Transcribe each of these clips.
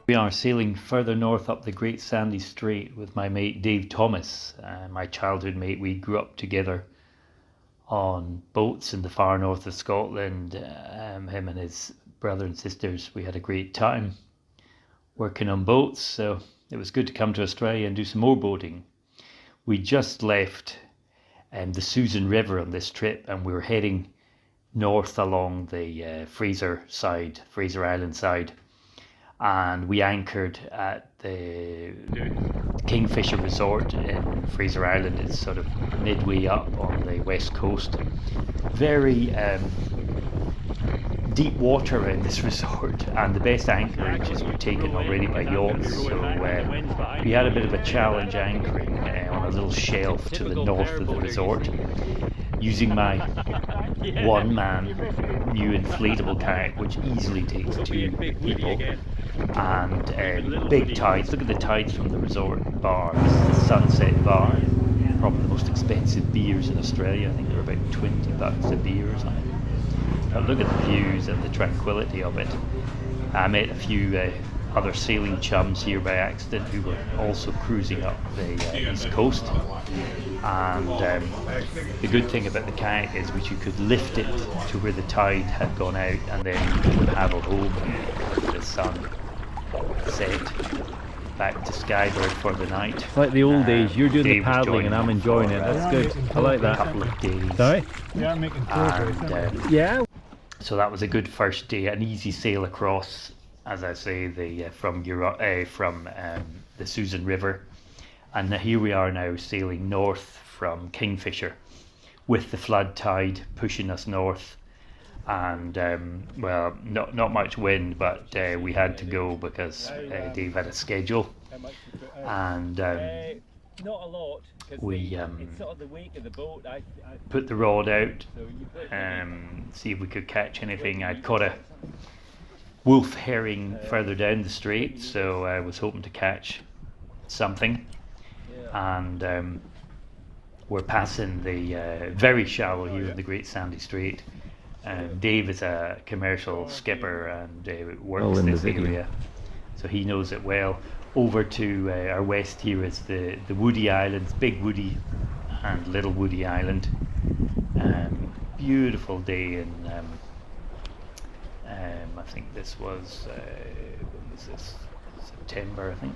We are sailing further north up the Great Sandy Strait with my mate Dave Thomas, my childhood mate. We grew up together on boats in the far north of Scotland. Him and his brother and sisters, we had a great time working on boats, so it was good to come to Australia and do some more boating. We just left the Susan River on this trip, and we were heading north along the Fraser Island side, and we anchored at the Kingfisher resort in Fraser Island. It's sort of midway up on the west coast. Very deep water in this resort, and the best anchorages were taken already by yachts, so we had a bit of a challenge anchoring on a little shelf to the north of the resort, using my one-man new inflatable kayak, which easily takes two people, and big tides. Look at the tides from the resort bar. This is the Sunset Bar, probably the most expensive beers in Australia. I think they're about $20 a beer or something. But look at the views and the tranquility of it. I met a few other sailing chums here by accident who were also cruising up the east coast, and the good thing about the kayak is you could lift it to where the tide had gone out, and then you could paddle home with the sun set back to Skybird for the night. It's like the old days. You're doing Dave the paddling and I'm enjoying it. That's good. I like that. A couple of days. Sorry? We are making progress. Yeah. So that was a good first day, an easy sail across, as I say, from the Susan River, and here we are now sailing north from Kingfisher, with the flood tide pushing us north, and well, not much wind, but we had to go because Dave had a schedule, and Not a lot. we It's sort of the wake of the boat. I put the rod out, so you put see if we could catch anything. I'd caught a wolf herring further down the strait, so I was hoping to catch something. And we're passing the very shallow here in the Great Sandy Strait. Dave is a commercial skipper and works in the this video. area, so he knows it well. Over to our west here is the Woody Islands, Big Woody and Little Woody Island. Beautiful day in I think this was when was this? September, I think.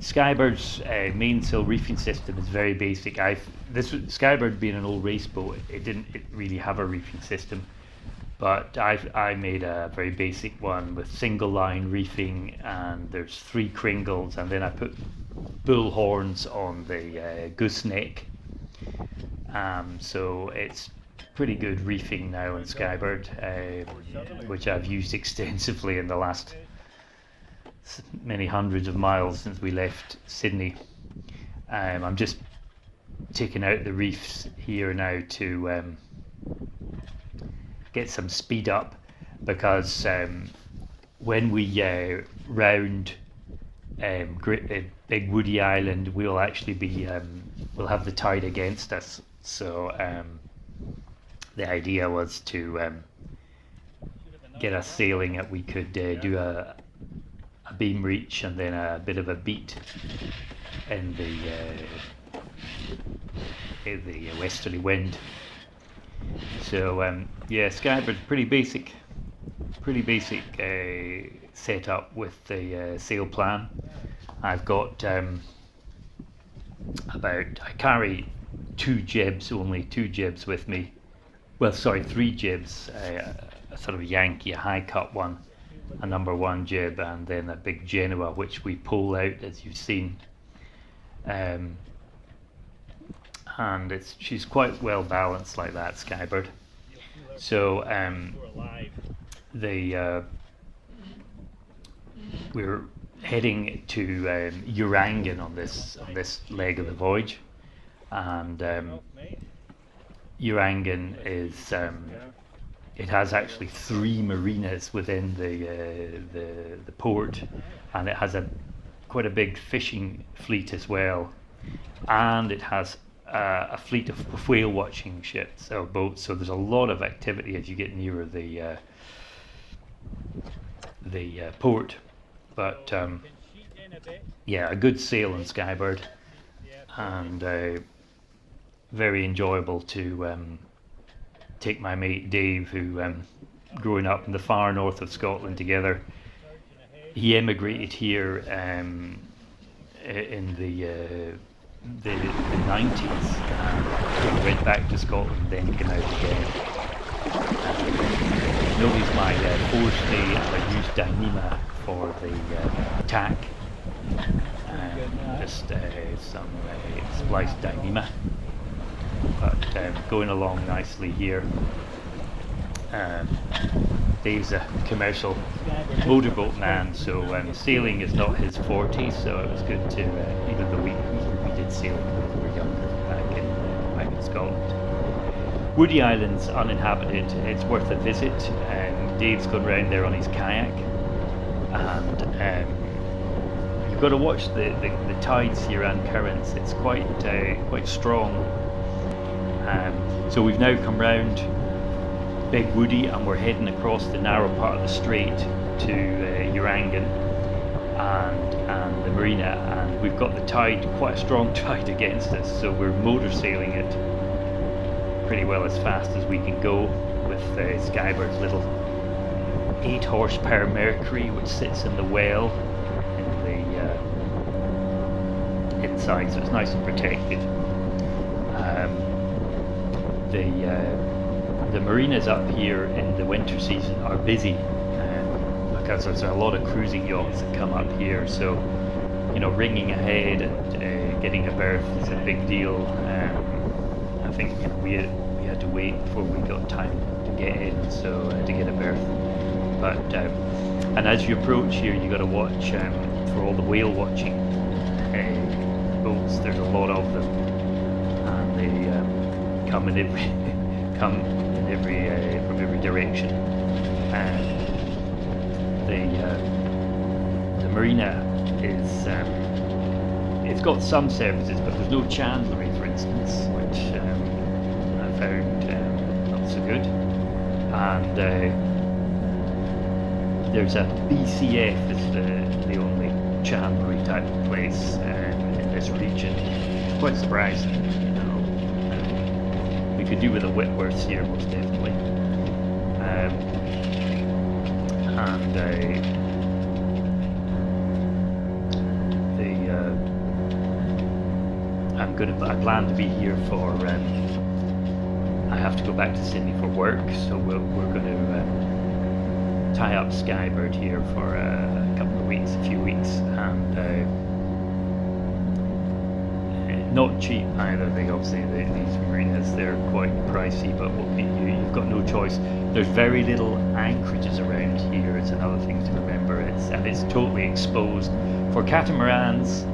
Skybird's mainsail reefing system is very basic. Skybird being an old race boat, it didn't really have a reefing system, but I made a very basic one with single line reefing, and there's 3 cringles, and then I put bull horns on the gooseneck. So it's pretty good reefing now in Skybird, which I've used extensively in the last many hundreds of miles since we left Sydney. I'm just taking out the reefs here now to get some speed up, because when we round Big Woody Island, we'll actually be we'll have the tide against us. So the idea was to get us sailing that we could do a beam reach and then a bit of a beat in the westerly wind. So yeah, Skybird's pretty basic setup with the sail plan. I've got I carry 2 jibs with me. Well, sorry, 3 jibs, a sort of Yankee, a high cut one, a number 1 jib, and then a big Genoa, which we pull out, as you've seen. And she's quite well balanced like that, Skybird. So we're heading to Urangan on this leg of the voyage, and Urangan is it has actually 3 marinas within the port, and it has quite a big fishing fleet as well, and it has a fleet of whale watching ships or boats. So there's a lot of activity as you get nearer the port. But yeah, a good sail on Skybird, and very enjoyable to take my mate Dave, who growing up in the far north of Scotland together. He emigrated here in the 90s, and went back to Scotland, then came out again. Notice my forestay, and I used Dyneema for the tack, just some spliced Dyneema, but going along nicely here. Dave's a commercial motorboat man, so sailing is not his forte, so it was good to, even though we did sailing when we were younger back in Scotland. Woody Island's uninhabited, it's worth a visit. Dave's gone round there on his kayak, and you've got to watch the tides here and currents. It's quite strong. So we've now come round Big Woody, and we're heading across the narrow part of the strait to Urangan and the Marina, and we've got the tide, quite a strong tide against us, so we're motor sailing it pretty well as fast as we can go with Skybird's little 8 horsepower Mercury, which sits in the well in the inside, so it's nice and protected. The marinas up here in the winter season are busy, because there's a lot of cruising yachts that come up here, so you know, ringing ahead and getting a berth is a big deal. I think, you know, we had to wait before we got time to get in, so to get a berth. But and as you approach here, you got to watch for all the whale watching boats. There's a lot of them, and they come in from every direction. The marina is it's got some services, but there's no chandlery, for instance, which I found not so good. And there's a BCF is the only chandlery type of place in this region. It's quite surprising, you know. We could do with a Whitworths here, most definitely. I plan to be here for. I have to go back to Sydney for work, so we're going to tie up Skybird here for a few weeks, and not cheap either. These marinas, they're quite pricey, but you've got no choice. There's very little anchorages around here. It's another thing to remember. It's totally exposed. For catamarans,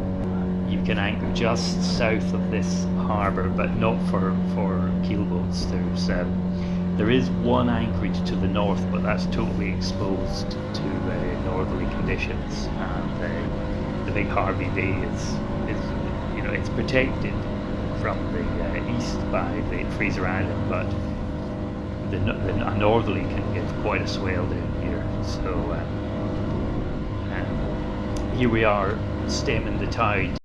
you can anchor just south of this harbour, but not for keelboats. There is one anchorage to the north, but that's totally exposed to northerly conditions. And the Big Harvey Bay is you know, it's protected from the east by the Fraser Island, but a northerly can give quite a swell down here. So here we are stemming the tide.